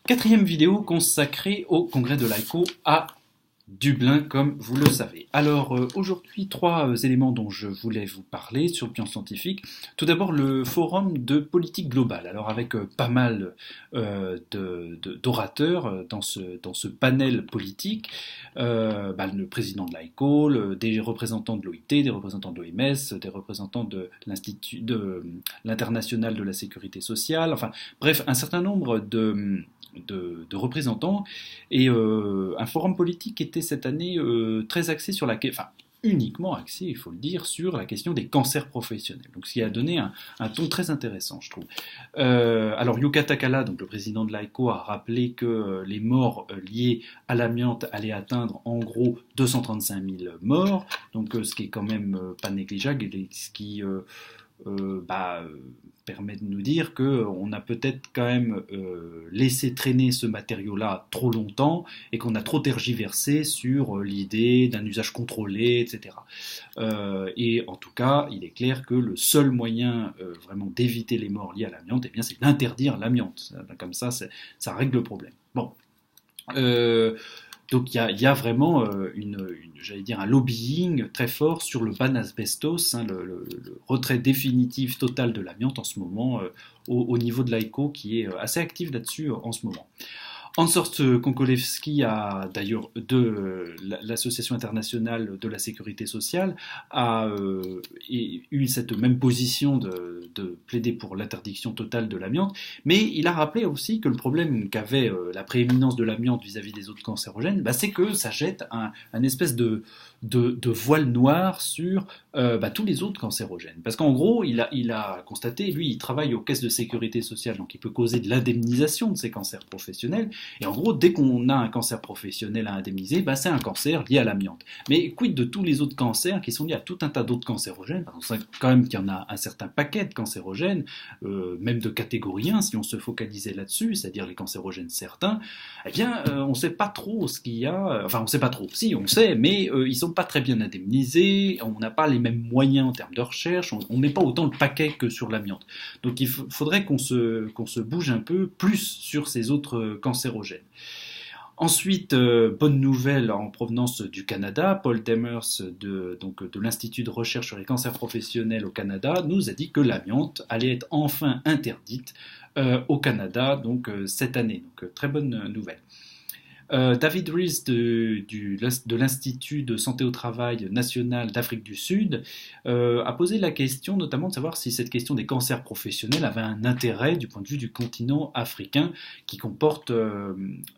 Quatrième vidéo consacrée au congrès de l'AICO à Dublin, comme vous le savez. Alors aujourd'hui, trois éléments dont je voulais vous parler sur le plan scientifique. Tout d'abord, le forum de politique globale. Alors avec pas mal d'orateurs dans ce panel politique, le président de l'AICO, des représentants de l'OIT, des représentants de l'OMS, des représentants de l'Institut de l'International de la Sécurité sociale, enfin bref, un certain nombre de représentants, et un forum politique était cette année très axé sur uniquement axé, il faut le dire, sur la question des cancers professionnels. Donc, ce qui a donné un ton très intéressant, je trouve. Alors, Yuka Takala, donc le président de l'AICO, a rappelé que les morts liées à l'amiante allaient atteindre en gros 235 000 morts, donc ce qui est quand même pas négligeable, et ce qui permet de nous dire qu'on a peut-être quand même laissé traîner ce matériau-là trop longtemps et qu'on a trop tergiversé sur l'idée d'un usage contrôlé, etc. Et en tout cas, il est clair que le seul moyen vraiment d'éviter les morts liées à l'amiante, eh bien, c'est d'interdire l'amiante. Comme ça règle le problème. Bon. Donc il y a vraiment j'allais dire un lobbying très fort sur le ban asbestos, le retrait définitif total de l'amiante en ce moment au niveau de l'AICO, qui est assez actif là-dessus en ce moment. Hans-Horst Konkolevski a d'ailleurs de l'Association internationale de la sécurité sociale a eu cette même position de plaider pour l'interdiction totale de l'amiante, mais il a rappelé aussi que le problème qu'avait la prééminence de l'amiante vis-à-vis des autres cancérogènes, c'est que ça jette un espèce de voile noir sur tous les autres cancérogènes. Parce qu'en gros, il a constaté, lui, il travaille aux caisses de sécurité sociale, donc il peut causer de l'indemnisation de ces cancers professionnels. Et en gros, dès qu'on a un cancer professionnel à indemniser, c'est un cancer lié à l'amiante. Mais quid de tous les autres cancers qui sont liés à tout un tas d'autres cancérogènes? On sait quand même qu'il y en a un certain paquet de cancérogènes, même de catégorie 1, si on se focalisait là-dessus, c'est-à-dire les cancérogènes certains. Eh bien, on ne sait pas trop ce qu'il y a. Enfin, on ne sait pas trop. Si, on sait, mais ils ne sont pas très bien indemnisés. On n'a pas les mêmes moyens en termes de recherche. On ne met pas autant le paquet que sur l'amiante. Donc, il faudrait qu'on se bouge un peu plus sur ces autres cancérogènes. Ensuite, bonne nouvelle en provenance du Canada, Paul Demers de l'Institut de recherche sur les cancers professionnels au Canada nous a dit que l'amiante allait être enfin interdite au Canada cette année. Donc très bonne nouvelle. David Rees de l'Institut de santé au travail national d'Afrique du Sud a posé la question notamment de savoir si cette question des cancers professionnels avait un intérêt du point de vue du continent africain qui comporte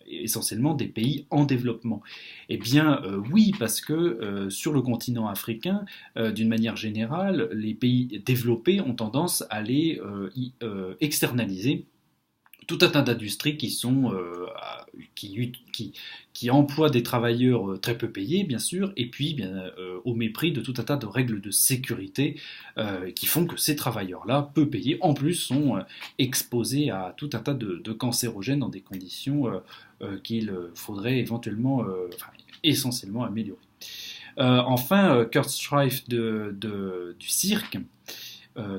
essentiellement des pays en développement. Eh bien oui, parce que sur le continent africain, d'une manière générale, les pays développés ont tendance à les externaliser tout un tas d'industries qui emploient des travailleurs très peu payés, bien sûr, et puis au mépris de tout un tas de règles de sécurité qui font que ces travailleurs-là, peu payés, en plus sont exposés à tout un tas de cancérogènes dans des conditions qu'il faudrait éventuellement, essentiellement améliorer. Enfin, Kurt Schreif du cirque,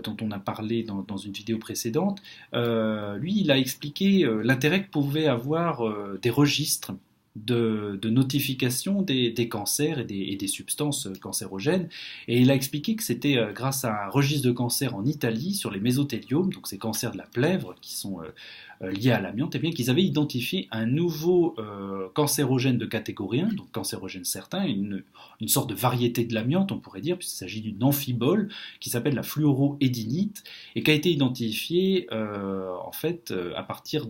dont on a parlé dans une vidéo précédente, lui, il a expliqué l'intérêt que pouvaient avoir des registres de notification des cancers et des substances cancérogènes. Et il a expliqué que c'était grâce à un registre de cancer en Italie sur les mésothéliome, donc ces cancers de la plèvre qui sont liés à l'amiante, bien qu'ils avaient identifié un nouveau cancérogène de catégorie 1, donc cancérogène certain, une sorte de variété de l'amiante, on pourrait dire, puisqu'il s'agit d'une amphibole qui s'appelle la fluoroédinite et qui a été identifiée à partir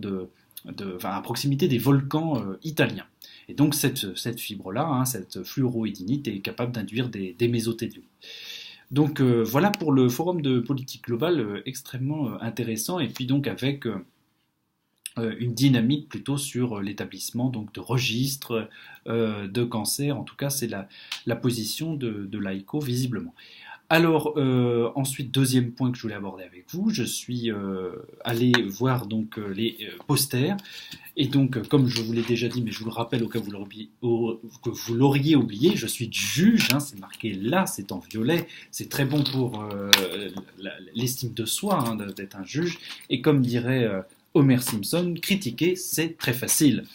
à proximité des volcans italiens. Et donc cette fibre-là, cette fluoroédinite, est capable d'induire des mésothéliome. Donc voilà pour le forum de politique globale extrêmement intéressant, et puis donc avec une dynamique plutôt sur l'établissement de registres de cancer. En tout cas, c'est la position de l'AICO visiblement. Alors, ensuite, deuxième point que je voulais aborder avec vous, je suis allé voir les posters. Et donc, comme je vous l'ai déjà dit, mais je vous le rappelle au cas où vous l'auriez oublié, je suis juge, c'est marqué là, c'est en violet, c'est très bon pour l'estime de soi d'être un juge. Et comme dirait Homer Simpson, critiquer, c'est très facile.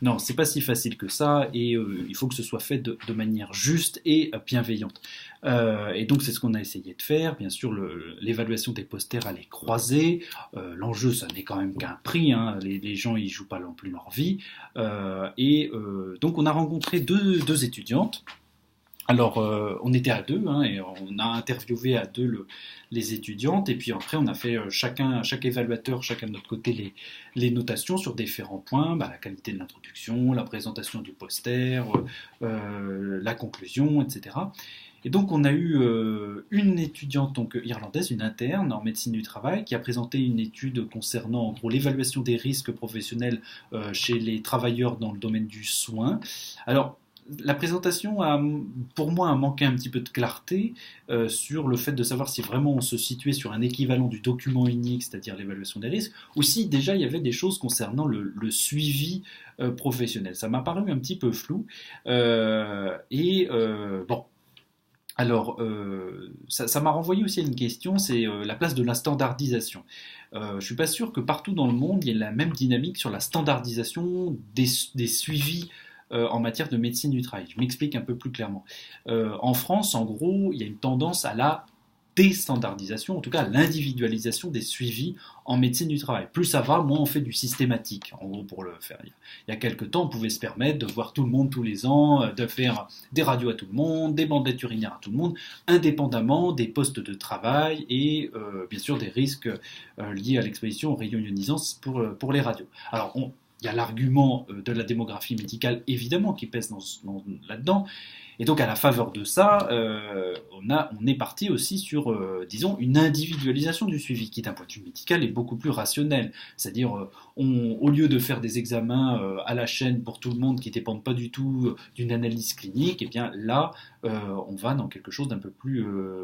Non, c'est pas si facile que ça, et il faut que ce soit fait de manière juste et bienveillante. Et donc c'est ce qu'on a essayé de faire. Bien sûr, l'évaluation des posters, elle est croisée. L'enjeu, ça n'est quand même qu'un prix. Hein. Les gens, ils jouent pas non plus leur vie. Donc on a rencontré deux étudiantes. Alors, on était à deux, hein, et on a interviewé à deux les étudiantes, et puis après, on a fait chaque évaluateur, chacun de notre côté, les notations sur différents points, la qualité de l'introduction, la présentation du poster, la conclusion, etc. Et donc, on a eu une étudiante donc irlandaise, une interne en médecine du travail, qui a présenté une étude concernant en gros l'évaluation des risques professionnels chez les travailleurs dans le domaine du soin. Alors, la présentation pour moi, a manqué un petit peu de clarté sur le fait de savoir si vraiment on se situait sur un équivalent du document unique, c'est-à-dire l'évaluation des risques, ou si déjà il y avait des choses concernant le suivi professionnel. Ça m'a paru un petit peu flou. Bon. Alors, ça m'a renvoyé aussi à une question, c'est la place de la standardisation. Je ne suis pas sûr que partout dans le monde, il y ait la même dynamique sur la standardisation des suivis en matière de médecine du travail. Je m'explique un peu plus clairement. En France, en gros, il y a une tendance à la déstandardisation, en tout cas à l'individualisation des suivis en médecine du travail. Plus ça va, moins on fait du systématique, en gros, pour le faire. Il y a quelques temps, on pouvait se permettre de voir tout le monde tous les ans, de faire des radios à tout le monde, des bandelettes urinaires à tout le monde, indépendamment des postes de travail et bien sûr des risques liés à l'exposition aux rayons ionisants pour les radios. Alors, il y a l'argument de la démographie médicale, évidemment, qui pèse là-dedans. Et donc, à la faveur de ça, on est parti aussi sur, disons, une individualisation du suivi, qui, d'un point de vue médical, est beaucoup plus rationnel. C'est-à-dire, au lieu de faire des examens à la chaîne pour tout le monde qui ne dépendent pas du tout d'une analyse clinique, eh bien là, on va dans quelque chose d'un peu plus,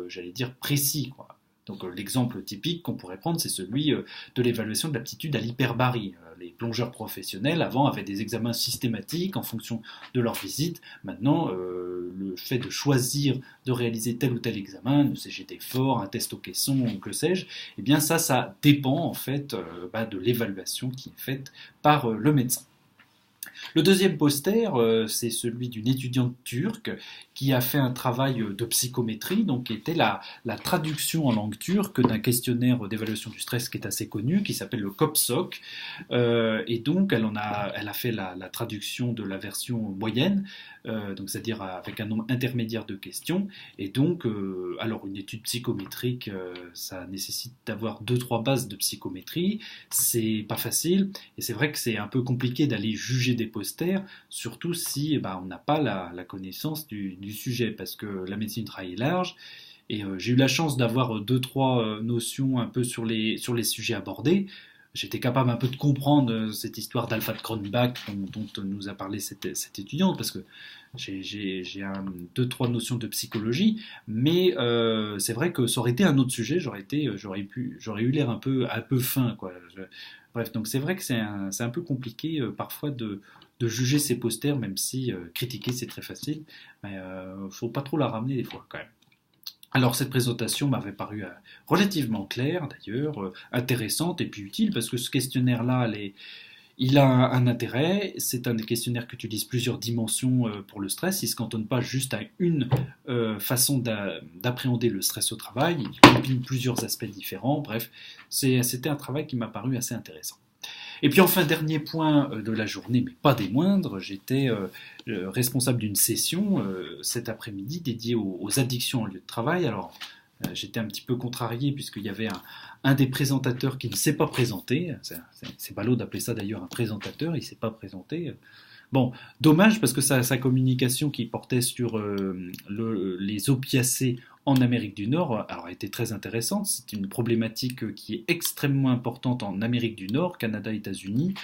j'allais dire, précis, quoi. Donc l'exemple typique qu'on pourrait prendre, c'est celui de l'évaluation de l'aptitude à l'hyperbarie. Les plongeurs professionnels, avant, avaient des examens systématiques en fonction de leur visite. Maintenant, le fait de choisir de réaliser tel ou tel examen, un CGT fort, un test au caisson, ou que sais-je, eh bien ça dépend en fait de l'évaluation qui est faite par le médecin. Le deuxième poster, c'est celui d'une étudiante turque qui a fait un travail de psychométrie, donc qui était la traduction en langue turque d'un questionnaire d'évaluation du stress qui est assez connu, qui s'appelle le COPSOC. Et donc, elle a fait la traduction de la version moyenne, donc c'est-à-dire avec un nombre intermédiaire de questions. Et donc, alors une étude psychométrique, ça nécessite d'avoir 2-3 bases de psychométrie. C'est pas facile, et c'est vrai que c'est un peu compliqué d'aller juger des posters, surtout si on n'a pas la connaissance du sujet, parce que la médecine du travail est large, et j'ai eu la chance d'avoir 2-3 notions un peu sur les sujets abordés. J'étais capable un peu de comprendre cette histoire d'Alpha de Cronbach dont nous a parlé cette étudiante, parce que j'ai 2-3 notions de psychologie, mais c'est vrai que ça aurait été un autre sujet, j'aurais eu l'air un peu fin, quoi. Bref, donc c'est vrai que c'est un peu compliqué parfois de juger ces posters, même si critiquer c'est très facile, mais faut pas trop la ramener des fois quand même. Alors cette présentation m'avait paru relativement claire d'ailleurs, intéressante et puis utile, parce que ce questionnaire-là, il a un intérêt, c'est un questionnaire qui utilise plusieurs dimensions pour le stress, il ne se cantonne pas juste à une façon d'appréhender le stress au travail, il combine plusieurs aspects différents, bref, c'était un travail qui m'a paru assez intéressant. Et puis enfin, dernier point de la journée, mais pas des moindres, j'étais responsable d'une session cet après-midi dédiée aux addictions en lieu de travail. Alors, j'étais un petit peu contrarié puisqu'il y avait un des présentateurs qui ne s'est pas présenté. C'est ballot d'appeler ça d'ailleurs un présentateur, il ne s'est pas présenté. Bon, dommage parce que sa communication qui portait sur les opiacés en Amérique du Nord alors, était très intéressante. C'est une problématique qui est extrêmement importante en Amérique du Nord, Canada, États-Unis,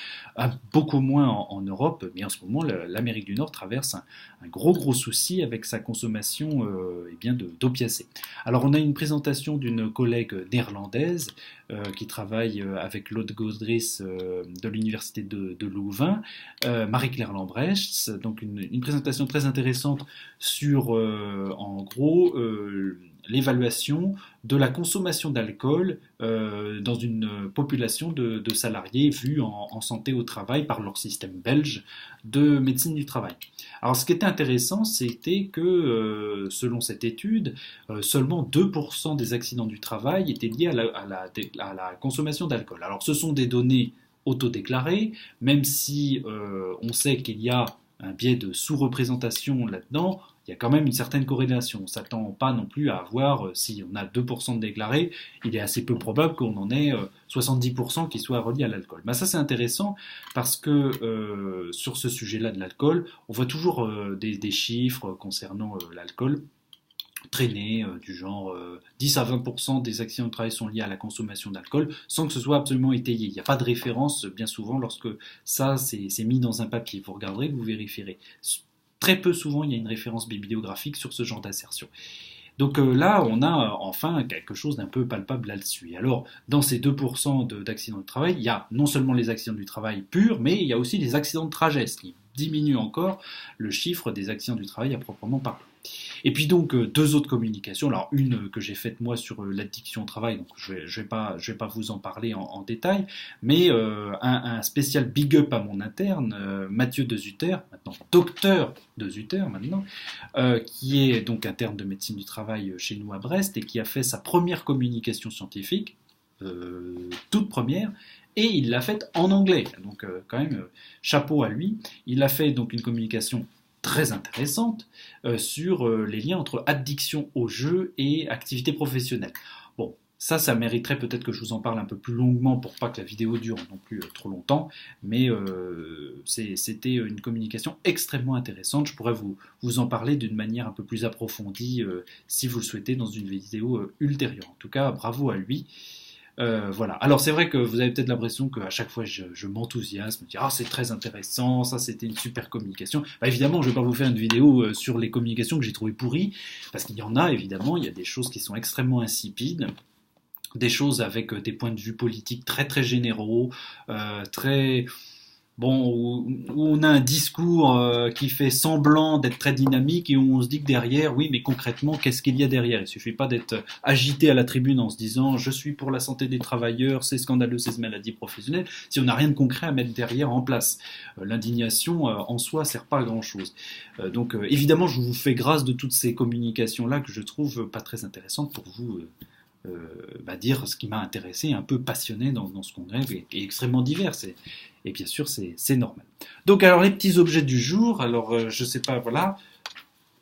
beaucoup moins en Europe, mais en ce moment l'Amérique du Nord traverse un gros souci avec sa consommation d'opiacés. Alors on a une présentation d'une collègue néerlandaise qui travaille avec Lode Godris de l'université de Louvain, Marie-Claire Lambrechts, donc une présentation très intéressante sur en gros l'évaluation de la consommation d'alcool dans une population de salariés vus en santé au travail par leur système belge de médecine du travail. Alors ce qui était intéressant, c'était que selon cette étude, seulement 2% des accidents du travail étaient liés à la consommation d'alcool. Alors ce sont des données autodéclarées, même si on sait qu'il y a un biais de sous-représentation là-dedans, il y a quand même une certaine corrélation. On ne s'attend pas non plus à avoir, si on a 2% de déclarés, il est assez peu probable qu'on en ait 70% qui soient reliés à l'alcool. Ça c'est intéressant parce que sur ce sujet-là de l'alcool, on voit toujours des chiffres concernant l'alcool traîner du genre 10 à 20% des accidents de travail sont liés à la consommation d'alcool sans que ce soit absolument étayé. Il n'y a pas de référence bien souvent lorsque ça c'est mis dans un papier. Vous regarderez, vous vérifierez. Très peu souvent il y a une référence bibliographique sur ce genre d'assertion. Donc là, on a enfin quelque chose d'un peu palpable là-dessus. Et alors, dans ces 2% d'accidents de travail, il y a non seulement les accidents du travail purs, mais il y a aussi les accidents de trajet, ce qui diminue encore le chiffre des accidents du travail à proprement parler. Et puis donc deux autres communications, alors une que j'ai faite moi sur l'addiction au travail, donc je vais pas vous en parler en détail, mais un spécial big up à mon interne, Mathieu De Zutter, maintenant docteur De Zutter maintenant, qui est donc interne de médecine du travail chez nous à Brest et qui a fait sa première communication scientifique, toute première, et il l'a faite en anglais, donc quand même chapeau à lui. Il a fait donc une communication très intéressante sur les liens entre addiction au jeu et activité professionnelle. Bon, ça mériterait peut-être que je vous en parle un peu plus longuement pour pas que la vidéo dure non plus trop longtemps, mais c'était une communication extrêmement intéressante. Je pourrais vous en parler d'une manière un peu plus approfondie si vous le souhaitez dans une vidéo ultérieure. En tout cas, bravo à lui. Voilà. Alors c'est vrai que vous avez peut-être l'impression qu'à chaque fois je m'enthousiasme, je dis ah c'est très intéressant, ça c'était une super communication. Évidemment je ne vais pas vous faire une vidéo sur les communications que j'ai trouvées pourries, parce qu'il y en a évidemment, il y a des choses qui sont extrêmement insipides, des choses avec des points de vue politiques très très généraux, très... Bon, où on a un discours qui fait semblant d'être très dynamique et où on se dit que derrière, oui, mais concrètement, qu'est-ce qu'il y a derrière? Il suffit pas d'être agité à la tribune en se disant je suis pour la santé des travailleurs, c'est scandaleux ces maladies professionnelles, si on n'a rien de concret à mettre derrière en place. L'indignation en soi sert pas à grand-chose. Donc évidemment, je vous fais grâce de toutes ces communications-là que je trouve pas très intéressantes pour vous dire ce qui m'a intéressé, un peu passionné dans ce congrès et extrêmement divers. Et bien sûr, c'est normal. Donc, alors, les petits objets du jour. Alors, je sais pas, voilà.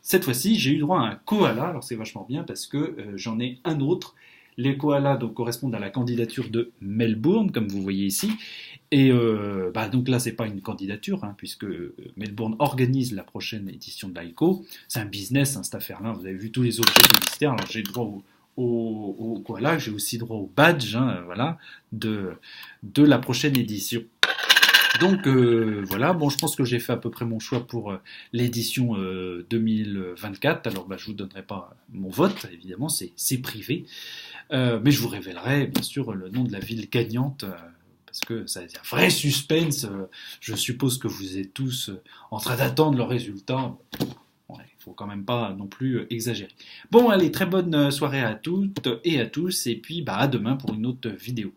Cette fois-ci, j'ai eu droit à un koala. Alors, c'est vachement bien parce que j'en ai un autre. Les koalas donc, correspondent à la candidature de Melbourne, comme vous voyez ici. Et donc là, c'est pas une candidature, puisque Melbourne organise la prochaine édition de l'AICO. C'est un business, cette affaire-là. Vous avez vu tous les objets publicitaires. Alors, j'ai le droit au koala, j'ai aussi droit au badge, voilà, de la prochaine édition. Donc voilà, bon, je pense que j'ai fait à peu près mon choix pour l'édition 2024. Alors je vous donnerai pas mon vote, évidemment, c'est privé, mais je vous révélerai bien sûr le nom de la ville gagnante. Parce que ça a été un vrai suspense. Je suppose que vous êtes tous en train d'attendre le résultat. Il faut quand même pas non plus exagérer. Bon, allez, très bonne soirée à toutes et à tous, et puis à demain pour une autre vidéo.